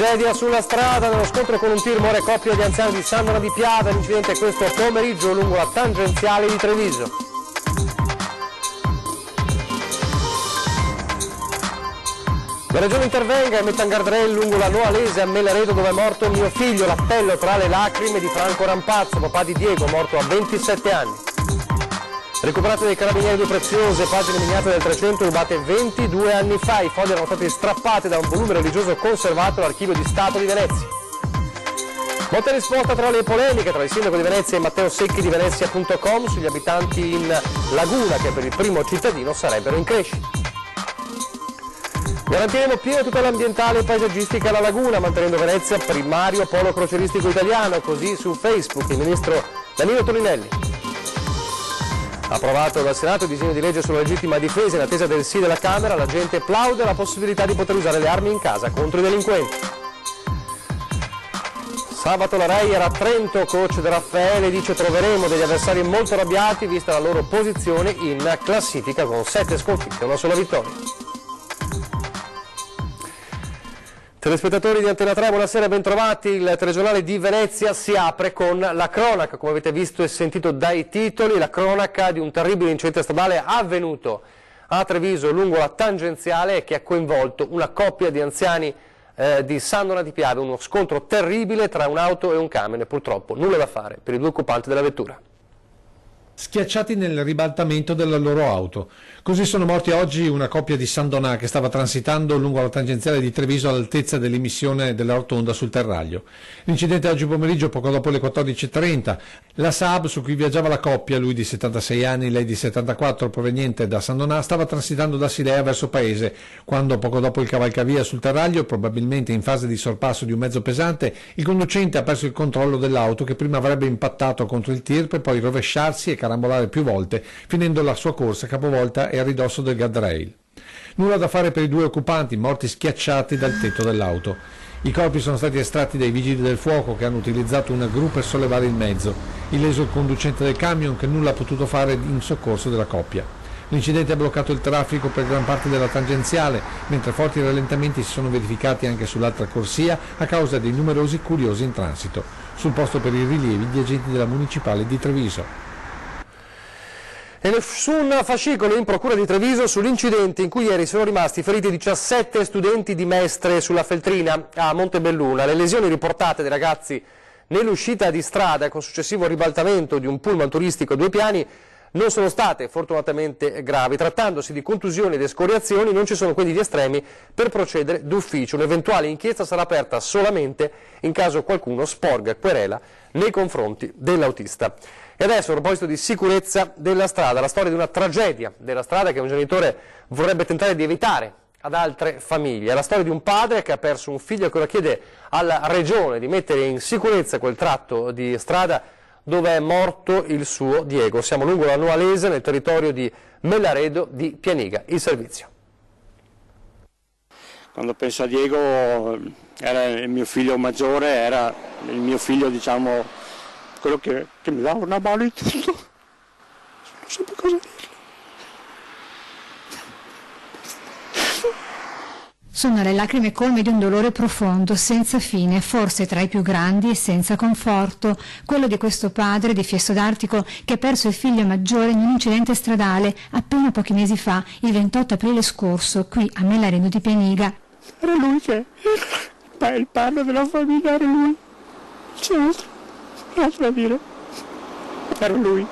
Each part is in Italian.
Tragedia sulla strada, nello scontro con un tir muore coppia di anziani di Sandona di Piave, l'incidente è questo pomeriggio lungo la tangenziale di Treviso. La regione intervenga e metta un guardrail lungo la Noalese a Melaredo dove è morto mio figlio, l'appello tra le lacrime di Franco Rampazzo, papà di Diego, morto a 27 anni. Recuperate dai carabinieri due preziose pagine miniate del 300 rubate 22 anni fa. I fogli erano stati strappati da un volume religioso conservato all'Archivio di Stato di Venezia. Molte risposte tra le polemiche tra il sindaco di Venezia e Matteo Secchi di Venezia.com sugli abitanti in Laguna che per il primo cittadino sarebbero in crescita. Garantiremo piena tutela ambientale e paesaggistica alla Laguna, mantenendo Venezia primario polo crocieristico italiano, così su Facebook il ministro Danilo Toninelli. Approvato dal Senato il disegno di legge sulla legittima difesa in attesa del sì della Camera, la gente plaude la possibilità di poter usare le armi in casa contro i delinquenti. Sabato la Rai era a Trento, coach De Raffaele dice troveremo degli avversari molto arrabbiati vista la loro posizione in classifica con 7 sconfitte e una sola vittoria. Telespettatori di Antena 3, buonasera, bentrovati. Il telegiornale di Venezia si apre con la cronaca, come avete visto e sentito dai titoli, la cronaca di un terribile incidente stradale avvenuto a Treviso lungo la tangenziale che ha coinvolto una coppia di anziani di Sandona di Piave, uno scontro terribile tra un'auto e un camion e purtroppo nulla da fare per i due occupanti della vettura. Schiacciati nel ribaltamento della loro auto. Così sono morti oggi una coppia di Sandonà che stava transitando lungo la tangenziale di Treviso all'altezza dell'emissione della rotonda sul Terraglio. L'incidente oggi pomeriggio poco dopo le 14:30. La Saab su cui viaggiava la coppia, lui di 76 anni, lei di 74, proveniente da Sandonà, stava transitando da Silea verso Paese, quando poco dopo il cavalcavia sul Terraglio, probabilmente in fase di sorpasso di un mezzo pesante, il conducente ha perso il controllo dell'auto che prima avrebbe impattato contro il tir per poi rovesciarsi e carambolare più volte, finendo la sua corsa capovolta e a ridosso del guardrail. Nulla da fare per i due occupanti, morti schiacciati dal tetto dell'auto. I corpi sono stati estratti dai vigili del fuoco che hanno utilizzato una gru per sollevare il mezzo. Illeso il conducente del camion che nulla ha potuto fare in soccorso della coppia. L'incidente ha bloccato il traffico per gran parte della tangenziale, mentre forti rallentamenti si sono verificati anche sull'altra corsia a causa dei numerosi curiosi in transito. Sul posto per i rilievi gli agenti della municipale di Treviso. E nessun fascicolo in procura di Treviso sull'incidente in cui ieri sono rimasti feriti 17 studenti di Mestre sulla Feltrina a Montebelluna. Le lesioni riportate dai ragazzi nell'uscita di strada con successivo ribaltamento di un pullman turistico a 2 piani non sono state fortunatamente gravi. Trattandosi di contusioni ed escoriazioni non ci sono quindi gli estremi per procedere d'ufficio. Un'eventuale inchiesta sarà aperta solamente in caso qualcuno sporga querela nei confronti dell'autista. E adesso, a proposito di sicurezza della strada, la storia di una tragedia della strada che un genitore vorrebbe tentare di evitare ad altre famiglie. È la storia di un padre che ha perso un figlio e che ora chiede alla regione di mettere in sicurezza quel tratto di strada dove è morto il suo Diego. Siamo lungo la Noalese, nel territorio di Melaredo di Pianiga. Il servizio. Quando penso a Diego era il mio figlio maggiore, era il mio figlio, diciamo, quello che mi dava una mano in tutto. Non so più cosa dirle. Sono le lacrime colme di un dolore profondo, senza fine, forse tra i più grandi e senza conforto. Quello di questo padre di Fiesto d'Artico che ha perso il figlio maggiore in un incidente stradale appena pochi mesi fa, il 28 aprile scorso, qui a Melaredo di Pianiga. Era lui che il padre della famiglia, era lui. C'è altro da dire. Era lui.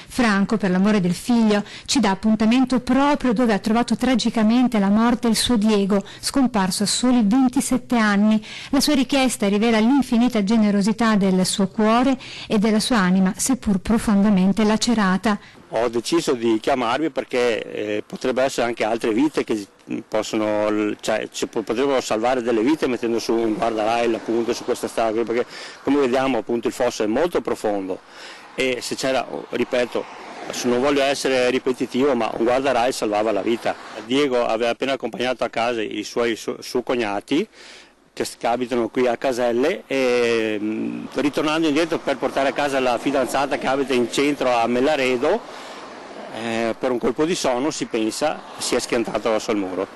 Franco, per l'amore del figlio, ci dà appuntamento proprio dove ha trovato tragicamente la morte il suo Diego, scomparso a soli 27 anni. La sua richiesta rivela l'infinita generosità del suo cuore e della sua anima, seppur profondamente lacerata. Ho deciso di chiamarvi perché potrebbero essere anche altre vite che potrebbero salvare delle vite mettendo su un guardrail appunto su questa strada, perché come vediamo appunto il fosso è molto profondo e se c'era, ripeto, non voglio essere ripetitivo, ma un guardrail salvava la vita. Diego aveva appena accompagnato a casa i suoi cognati che abitano qui a Caselle e ritornando indietro per portare a casa la fidanzata che abita in centro a Melaredo, per un colpo di sonno si pensa si è schiantato verso il muro.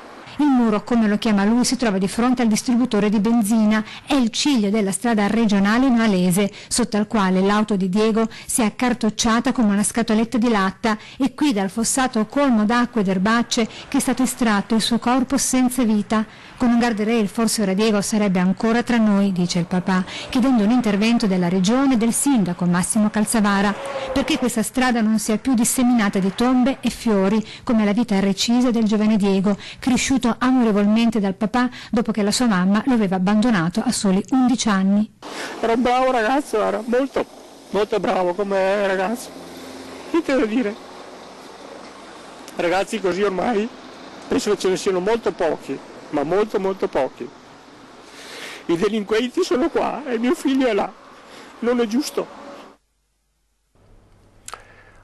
Il muro, come lo chiama lui, si trova di fronte al distributore di benzina. È il ciglio della strada regionale nualese, sotto al quale l'auto di Diego si è accartocciata come una scatoletta di latta, e qui dal fossato colmo d'acqua ed erbacce che è stato estratto il suo corpo senza vita. Con un guardrail forse ora Diego sarebbe ancora tra noi, dice il papà, chiedendo un intervento della regione e del sindaco Massimo Calzavara, perché questa strada non sia più disseminata di tombe e fiori come la vita recisa del giovane Diego, cresciuto amorevolmente dal papà dopo che la sua mamma lo aveva abbandonato a soli 11 anni. Era un bravo ragazzo, era molto, molto bravo come ragazzo. Che devo dire? Ragazzi così ormai penso che ce ne siano molto pochi, ma molto molto pochi. I delinquenti sono qua e mio figlio è là. Non è giusto.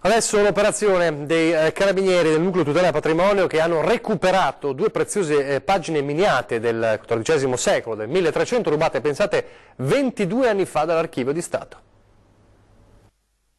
Adesso l'operazione dei carabinieri del Nucleo Tutela Patrimonio, che hanno recuperato 2 preziose pagine miniate del XIV secolo, del 1300, rubate, pensate, 22 anni fa dall'Archivio di Stato.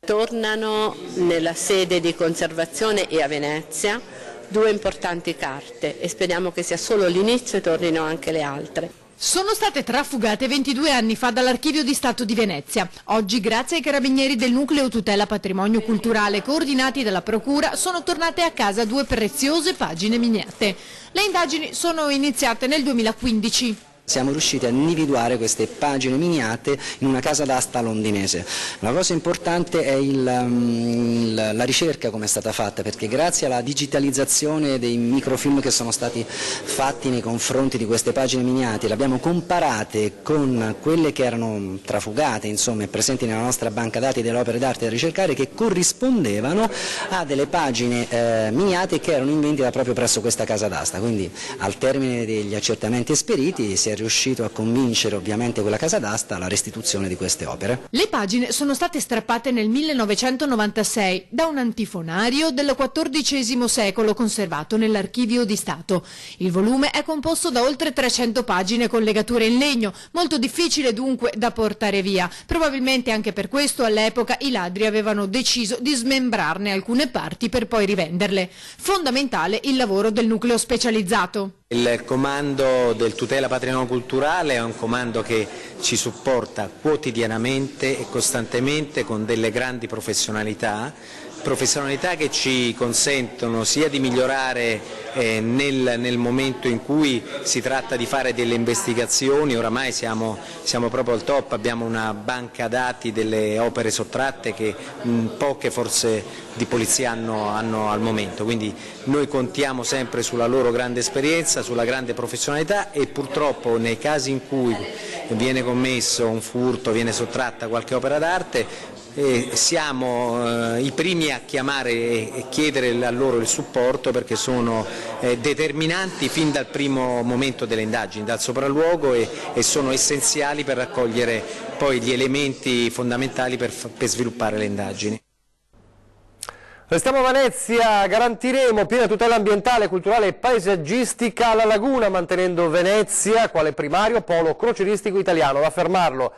Tornano nella sede di conservazione e a Venezia 2 importanti carte e speriamo che sia solo l'inizio e tornino anche le altre. Sono state trafugate 22 anni fa dall'Archivio di Stato di Venezia. Oggi, grazie ai carabinieri del Nucleo Tutela Patrimonio Culturale coordinati dalla Procura, sono tornate a casa 2 preziose pagine miniate. Le indagini sono iniziate nel 2015. Siamo riusciti a individuare queste pagine miniate in una casa d'asta londinese. La cosa importante è la ricerca come è stata fatta, perché grazie alla digitalizzazione dei microfilm che sono stati fatti nei confronti di queste pagine miniate, le abbiamo comparate con quelle che erano trafugate, insomma, e presenti nella nostra banca dati delle opere d'arte da ricercare, che corrispondevano a delle pagine miniate che erano in vendita proprio presso questa casa d'asta. Quindi al termine degli accertamenti esperiti si è riuscito a convincere ovviamente quella casa d'asta alla restituzione di queste opere. Le pagine sono state strappate nel 1996 da un antifonario del XIV secolo conservato nell'Archivio di Stato. Il volume è composto da oltre 300 pagine con legature in legno, molto difficile dunque da portare via. Probabilmente anche per questo all'epoca i ladri avevano deciso di smembrarne alcune parti per poi rivenderle. Fondamentale il lavoro del nucleo specializzato. Il comando del Tutela Patrimonio Culturale è un comando che ci supporta quotidianamente e costantemente con delle grandi professionalità che ci consentono sia di migliorare nel momento in cui si tratta di fare delle investigazioni. Oramai siamo proprio al top, abbiamo una banca dati delle opere sottratte che poche forze di polizia hanno al momento, quindi noi contiamo sempre sulla loro grande esperienza, sulla grande professionalità, e purtroppo nei casi in cui viene commesso un furto, viene sottratta qualche opera d'arte, siamo i primi a chiamare e chiedere a loro il supporto, perché sono determinanti fin dal primo momento delle indagini, dal sopralluogo, e sono essenziali per raccogliere poi gli elementi fondamentali per sviluppare le indagini. Restiamo a Venezia, garantiremo piena tutela ambientale, culturale e paesaggistica alla laguna, mantenendo Venezia quale primario polo croceristico italiano. Ad affermarlo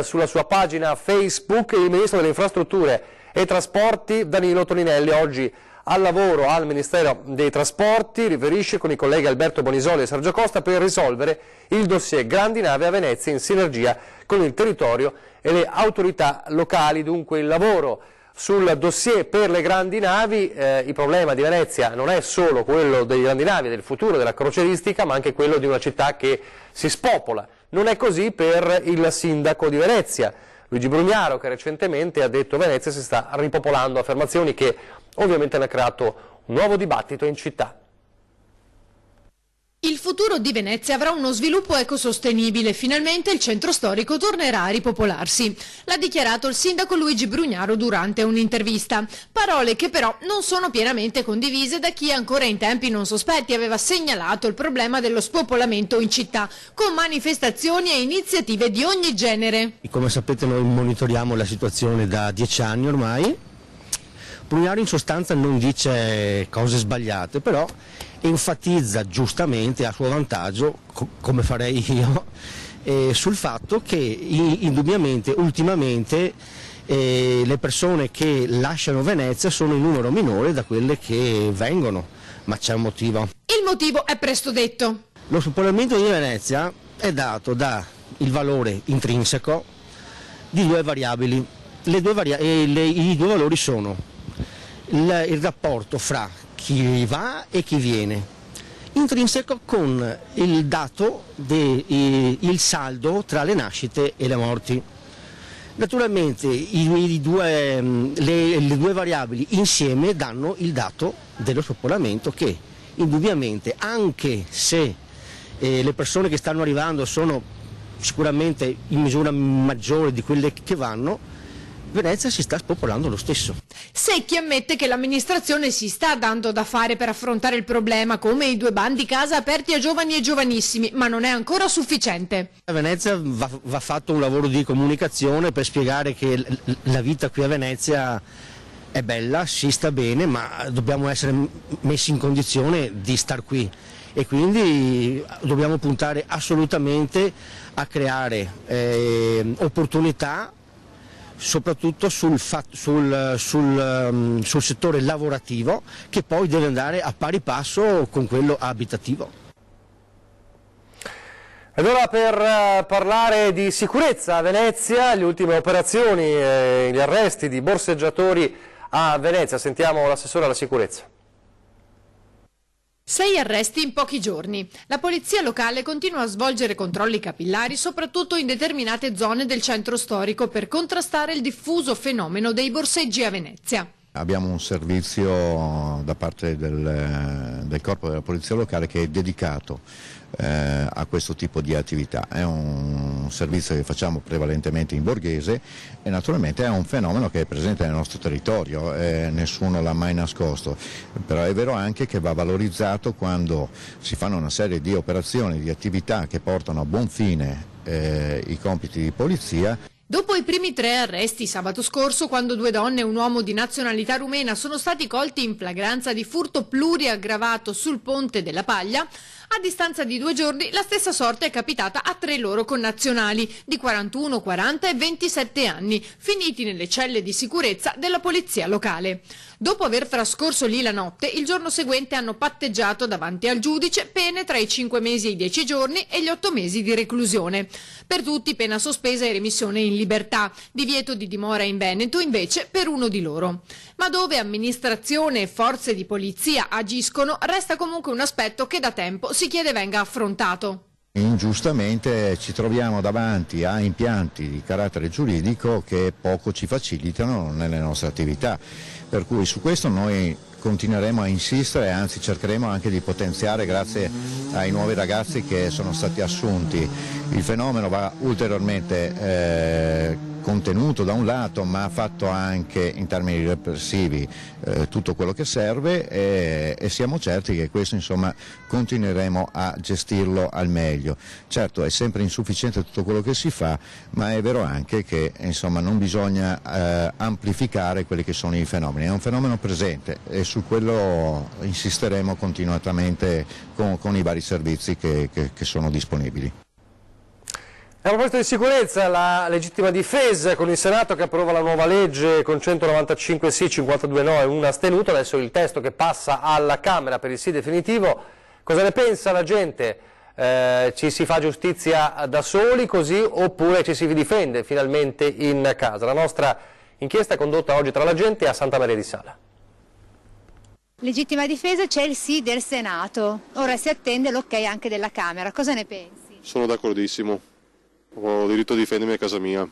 sulla sua pagina Facebook il Ministro delle Infrastrutture e Trasporti Danilo Toninelli, oggi al lavoro al Ministero dei Trasporti, riferisce con i colleghi Alberto Bonisoli e Sergio Costa per risolvere il dossier grandi navi a Venezia in sinergia con il territorio e le autorità locali. Dunque il lavoro sul dossier per le grandi navi, il problema di Venezia non è solo quello delle grandi navi, del futuro della croceristica, ma anche quello di una città che si spopola. Non è così per il sindaco di Venezia, Luigi Brugnaro, che recentemente ha detto che Venezia si sta ripopolando, affermazioni che ovviamente hanno creato un nuovo dibattito in città. Il futuro di Venezia avrà uno sviluppo ecosostenibile, finalmente il centro storico tornerà a ripopolarsi. L'ha dichiarato il sindaco Luigi Brugnaro durante un'intervista. Parole che però non sono pienamente condivise da chi ancora in tempi non sospetti aveva segnalato il problema dello spopolamento in città, con manifestazioni e iniziative di ogni genere. Come sapete noi monitoriamo la situazione da 10 anni ormai. Brugnaro in sostanza non dice cose sbagliate, però enfatizza giustamente a suo vantaggio, come farei io, sul fatto che indubbiamente ultimamente le persone che lasciano Venezia sono in numero minore da quelle che vengono, ma c'è un motivo. Il motivo è presto detto. Lo spopolamento di Venezia è dato dal valore intrinseco di due variabili. I due valori sono il rapporto fra chi va e chi viene, intrinseco con il dato il saldo tra le nascite e le morti. Naturalmente le due variabili insieme danno il dato dello spopolamento che indubbiamente, anche se le persone che stanno arrivando sono sicuramente in misura maggiore di quelle che vanno, Venezia si sta spopolando lo stesso. Secchi ammette che l'amministrazione si sta dando da fare per affrontare il problema, come i 2 bandi casa aperti a giovani e giovanissimi, ma non è ancora sufficiente. A Venezia va fatto un lavoro di comunicazione per spiegare che la vita qui a Venezia è bella, si sta bene, ma dobbiamo essere messi in condizione di star qui e quindi dobbiamo puntare assolutamente a creare opportunità soprattutto sul settore lavorativo, che poi deve andare a pari passo con quello abitativo. Ed ora per parlare di sicurezza a Venezia, le ultime operazioni, gli arresti di borseggiatori a Venezia, sentiamo l'assessore alla sicurezza. 6 arresti in pochi giorni. La polizia locale continua a svolgere controlli capillari soprattutto in determinate zone del centro storico per contrastare il diffuso fenomeno dei borseggi a Venezia. Abbiamo un servizio da parte del corpo della polizia locale che è dedicato a questo tipo di attività. È un servizio che facciamo prevalentemente in borghese e naturalmente è un fenomeno che è presente nel nostro territorio, nessuno l'ha mai nascosto, però è vero anche che va valorizzato quando si fanno una serie di operazioni, di attività che portano a buon fine i compiti di polizia. Dopo i primi 3 arresti sabato scorso, quando 2 donne e un uomo di nazionalità rumena sono stati colti in flagranza di furto pluriaggravato sul Ponte della Paglia, a distanza di 2 giorni la stessa sorte è capitata a 3 loro connazionali di 41, 40 e 27 anni, finiti nelle celle di sicurezza della polizia locale. Dopo aver trascorso lì la notte, il giorno seguente hanno patteggiato davanti al giudice pene tra i 5 mesi e i 10 giorni e gli 8 mesi di reclusione. Per tutti pena sospesa e remissione in libertà, divieto di dimora in Veneto invece per uno di loro. Ma dove amministrazione e forze di polizia agiscono, resta comunque un aspetto che da tempo si chiede venga affrontato. Ingiustamente ci troviamo davanti a impianti di carattere giuridico che poco ci facilitano nelle nostre attività, per cui su questo noi continueremo a insistere, anzi cercheremo anche di potenziare grazie ai nuovi ragazzi che sono stati assunti. Il fenomeno va ulteriormente contenuto da un lato, ma fatto anche in termini repressivi tutto quello che serve e siamo certi che questo insomma continueremo a gestirlo al meglio. Certo è sempre insufficiente tutto quello che si fa, ma è vero anche che insomma non bisogna amplificare quelli che sono i fenomeni, è un fenomeno presente e su quello insisteremo continuamente con i vari servizi che sono disponibili. A proposito di sicurezza, la legittima difesa con il Senato che approva la nuova legge con 195 sì, 52 no e un astenuto, adesso il testo che passa alla Camera per il sì definitivo. Cosa ne pensa la gente? Ci si fa giustizia da soli così oppure ci si difende finalmente in casa? La nostra inchiesta è condotta oggi tra la gente a Santa Maria di Sala. Legittima difesa, c'è il sì del Senato, ora si attende l'ok anche della Camera, cosa ne pensi? Sono d'accordissimo. Ho diritto a difendermi a casa mia,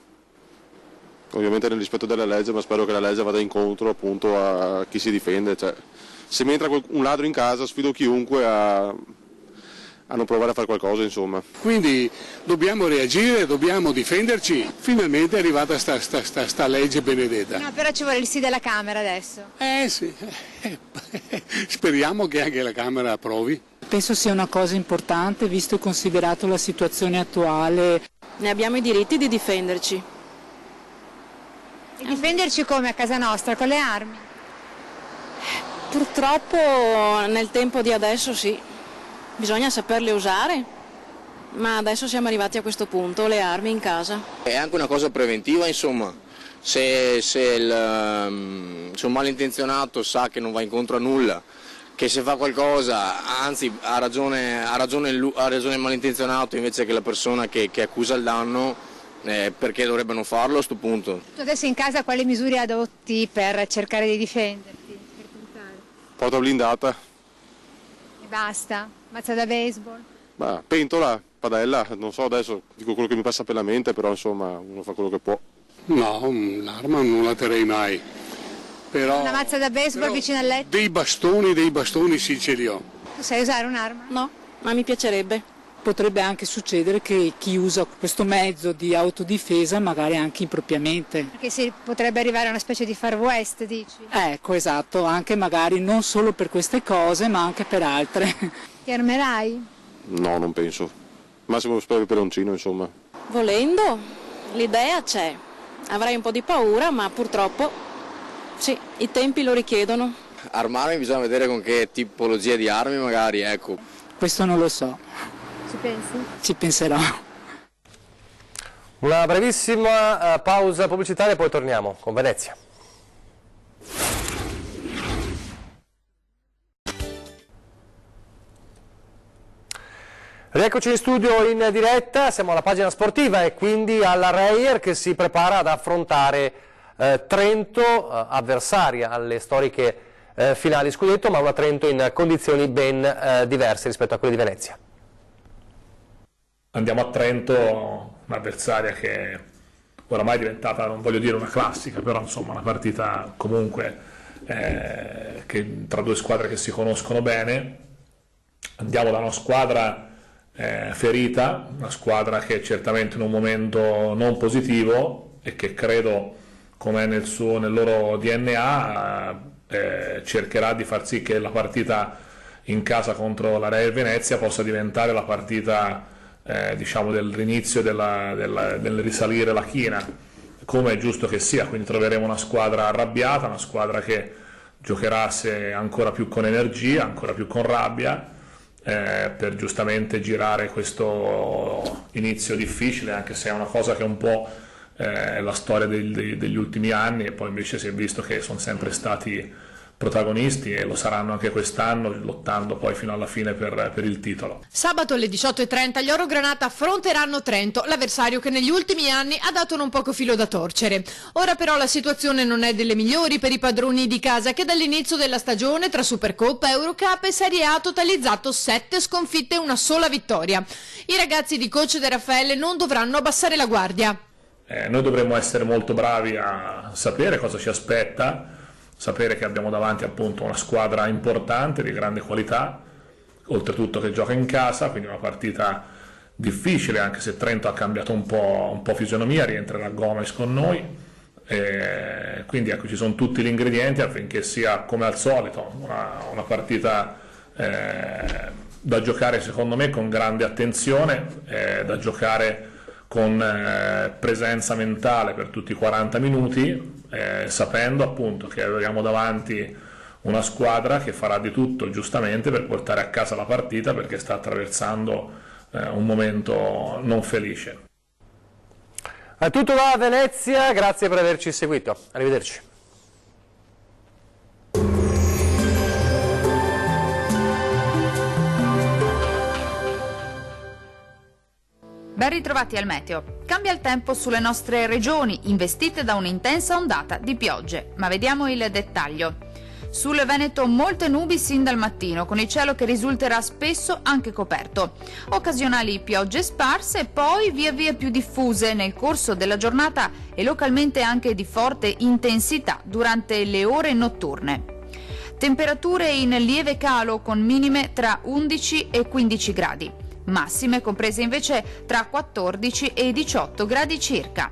ovviamente nel rispetto della legge, ma spero che la legge vada incontro appunto a chi si difende. Cioè, se mi entra un ladro in casa sfido chiunque a non provare a fare qualcosa, insomma. Quindi dobbiamo reagire, dobbiamo difenderci, finalmente è arrivata sta legge benedetta. No, però ci vuole il sì della Camera adesso. Sì, speriamo che anche la Camera approvi. Penso sia una cosa importante visto e considerato la situazione attuale. Ne abbiamo i diritti di difenderci. E difenderci come a casa nostra, con le armi? Purtroppo nel tempo di adesso sì, bisogna saperle usare, ma adesso siamo arrivati a questo punto, le armi in casa. È anche una cosa preventiva, insomma, se un malintenzionato sa che non va incontro a nulla, che se fa qualcosa, anzi ha ragione il malintenzionato invece che la persona che accusa il danno, perché dovrebbero farlo a sto punto. Tu adesso in casa quali misure adotti per cercare di difenderti? Per tentare? Porta blindata. E basta? Mazza da baseball? Ma pentola, padella, non so adesso, dico quello che mi passa per la mente, però insomma uno fa quello che può. No, un'arma non la terrei mai. Però, una mazza da baseball vicino al letto? Dei bastoni sì ce li ho. Tu sai usare un'arma? No, ma mi piacerebbe. Potrebbe anche succedere che chi usa questo mezzo di autodifesa magari anche impropriamente. Perché si potrebbe arrivare a una specie di far west, dici? Ecco, esatto, anche magari non solo per queste cose ma anche per altre. Ti armerai? No, non penso. Massimo spero il peloncino, insomma. Volendo, l'idea c'è. Avrei un po' di paura, ma purtroppo sì, i tempi lo richiedono. Armarmi bisogna vedere con che tipologia di armi magari, ecco. Questo non lo so. Ci pensi? Ci penserò. Una brevissima pausa pubblicitaria e poi torniamo con Venezia. Rieccoci in studio in diretta, siamo alla pagina sportiva e quindi alla Reyer che si prepara ad affrontare Trento, avversaria alle storiche finali scudetto, ma una Trento in condizioni diverse rispetto a quelle di Venezia. Andiamo a Trento, un'avversaria che oramai è diventata, non voglio dire una classica, però insomma una partita comunque che, tra due squadre che si conoscono bene. Andiamo da una squadra ferita, una squadra che è certamente in un momento non positivo e che credo, come è nel loro DNA, cercherà di far sì che la partita in casa contro la Reyer Venezia possa diventare la partita diciamo dell'inizio del risalire la china, come è giusto che sia. Quindi troveremo una squadra arrabbiata, una squadra che giocherà ancora più con energia, ancora più con rabbia, per giustamente girare questo inizio difficile, anche se è una cosa che è un po' la storia degli ultimi anni, e poi invece si è visto che sono sempre stati protagonisti e lo saranno anche quest'anno, lottando poi fino alla fine per il titolo. Sabato alle 18:30 gli Orogranata affronteranno Trento, l'avversario che negli ultimi anni ha dato non poco filo da torcere. Ora però la situazione non è delle migliori per i padroni di casa, che dall'inizio della stagione tra Supercoppa, Eurocup e Serie A ha totalizzato 7 sconfitte e una sola vittoria. I ragazzi di coach De Raffaele non dovranno abbassare la guardia. Noi dovremmo essere molto bravi a sapere cosa ci aspetta, sapere che abbiamo davanti appunto una squadra importante, di grande qualità, oltretutto che gioca in casa, quindi una partita difficile, anche se Trento ha cambiato un po' fisionomia, rientrerà Gomez con noi, quindi ecco, ci sono tutti gli ingredienti affinché sia, come al solito, una partita da giocare secondo me con grande attenzione, da giocare con presenza mentale per tutti i 40 minuti, sapendo appunto che abbiamo davanti una squadra che farà di tutto giustamente per portare a casa la partita, perché sta attraversando un momento non felice. È tutto da Venezia, grazie per averci seguito, arrivederci. Ben ritrovati al meteo. Cambia il tempo sulle nostre regioni, investite da un'intensa ondata di piogge. Ma vediamo il dettaglio. Sul Veneto molte nubi sin dal mattino, con il cielo che risulterà spesso anche coperto. Occasionali piogge sparse, poi via via più diffuse nel corso della giornata e localmente anche di forte intensità durante le ore notturne. Temperature in lieve calo con minime tra 11 e 15 gradi. Massime comprese invece tra 14 e 18 gradi circa.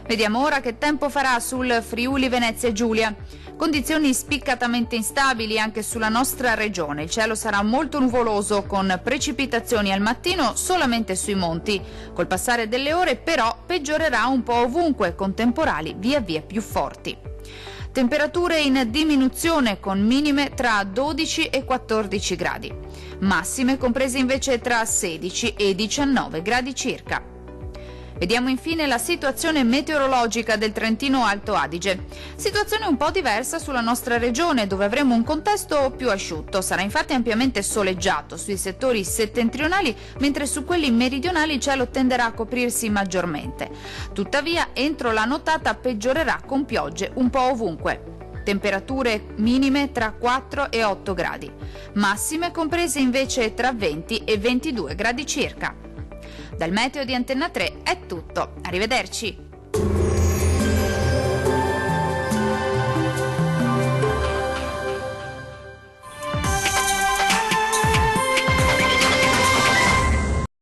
Vediamo ora che tempo farà sul Friuli Venezia Giulia. Condizioni spiccatamente instabili anche sulla nostra regione. Il cielo sarà molto nuvoloso con precipitazioni al mattino solamente sui monti. Col passare delle ore però peggiorerà un po' ovunque con temporali via via più forti. Temperature in diminuzione con minime tra 12 e 14 gradi. Massime comprese invece tra 16 e 19 gradi circa. Vediamo infine la situazione meteorologica del Trentino Alto Adige. Situazione un po' diversa sulla nostra regione, dove avremo un contesto più asciutto. Sarà infatti ampiamente soleggiato sui settori settentrionali, mentre su quelli meridionali il cielo tenderà a coprirsi maggiormente. Tuttavia, entro la nottata peggiorerà con piogge un po' ovunque. Temperature minime tra 4 e 8 gradi, massime comprese invece tra 20 e 22 gradi circa. Dal meteo di Antenna 3 è tutto, arrivederci!